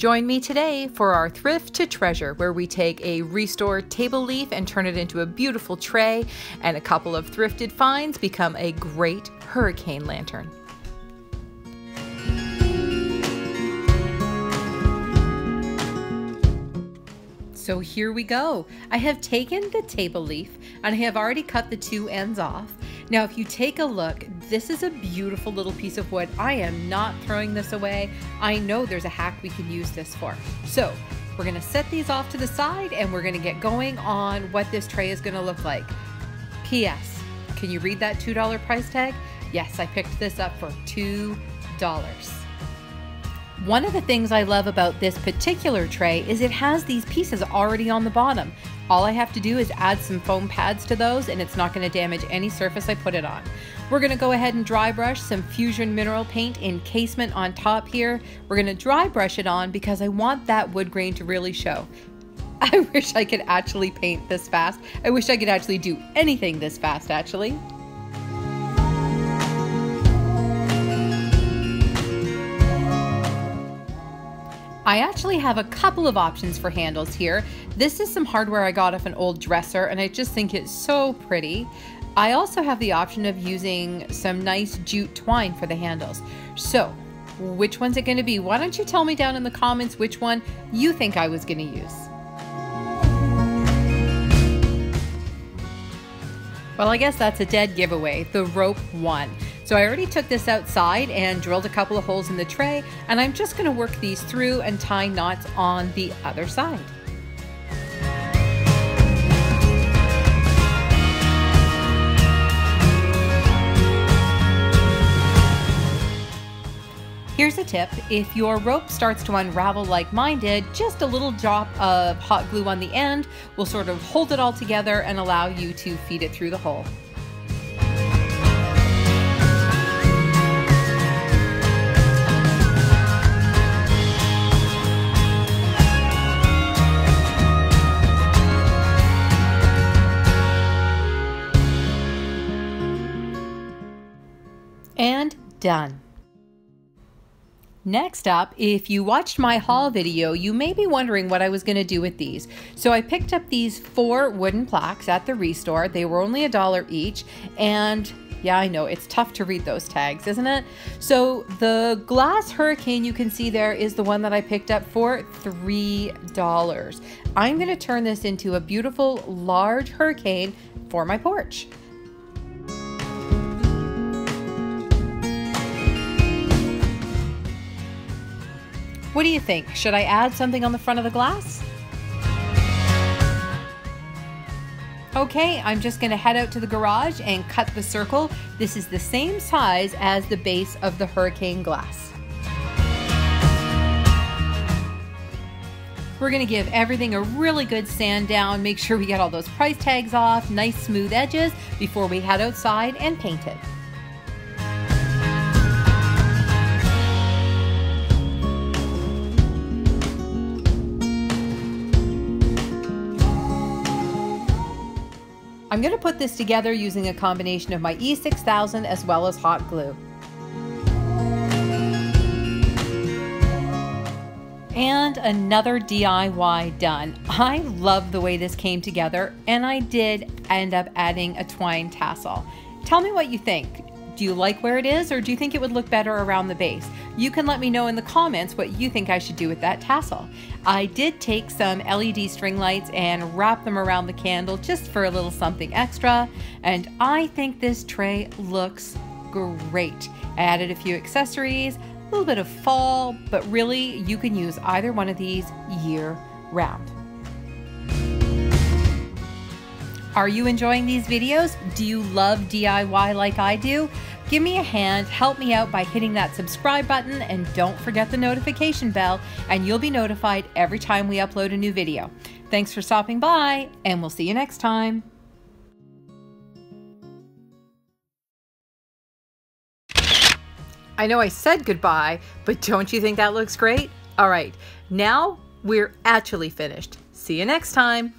Join me today for our Thrift to Treasure, where we take a restored table leaf and turn it into a beautiful tray, and a couple of thrifted finds become a great hurricane lantern. So here we go. I have taken the table leaf and I have already cut the two ends off. Now, if you take a look, this is a beautiful little piece of wood. I am not throwing this away. I know there's a hack we can use this for. So we're gonna set these off to the side and we're gonna get going on what this tray is gonna look like. P.S. Can you read that $2 price tag? Yes, I picked this up for $2. One of the things I love about this particular tray is it has these pieces already on the bottom. All I have to do is add some foam pads to those and it's not going to damage any surface I put it on. We're going to go ahead and dry brush some Fusion Mineral Paint encasement on top here. We're going to dry brush it on because I want that wood grain to really show. I wish I could actually paint this fast. I wish I could actually do anything this fast actually. I actually have a couple of options for handles here. This is some hardware I got off an old dresser and I just think it's so pretty. I also have the option of using some nice jute twine for the handles. So, which one's it going to be? Why don't you tell me down in the comments which one you think I was going to use? Well, I guess that's a dead giveaway. The rope won. So I already took this outside and drilled a couple of holes in the tray, and I'm just going to work these through and tie knots on the other side. Here's a tip: if your rope starts to unravel like mine did, just a little drop of hot glue on the end will sort of hold it all together and allow you to feed it through the hole. And done. Next up, if you watched my haul video, you may be wondering what I was going to do with these. So I picked up these 4 wooden plaques at the Restore. They were only $1 each, and yeah, I know, it's tough to read those tags, isn't it? So the glass hurricane you can see there is the one that I picked up for $3. I'm going to turn this into a beautiful large hurricane for my porch. What do you think? Should I add something on the front of the glass? Okay, I'm just going to head out to the garage and cut the circle. This is the same size as the base of the hurricane glass. We're going to give everything a really good sand down, make sure we get all those price tags off, nice smooth edges before we head outside and paint it. I'm going to put this together using a combination of my E6000 as well as hot glue. And another DIY done. I love the way this came together, and I did end up adding a twine tassel. Tell me what you think. Do you like where it is, or do you think it would look better around the base? You can let me know in the comments what you think I should do with that tassel. I did take some LED string lights and wrap them around the candle just for a little something extra, and I think this tray looks great. I added a few accessories, a little bit of fall, but really you can use either one of these year round. Are you enjoying these videos? Do you love DIY like I do? Give me a hand, help me out by hitting that subscribe button, and don't forget the notification bell, and you'll be notified every time we upload a new video. Thanks for stopping by, and we'll see you next time. I know I said goodbye, but don't you think that looks great? All right, now we're actually finished. See you next time.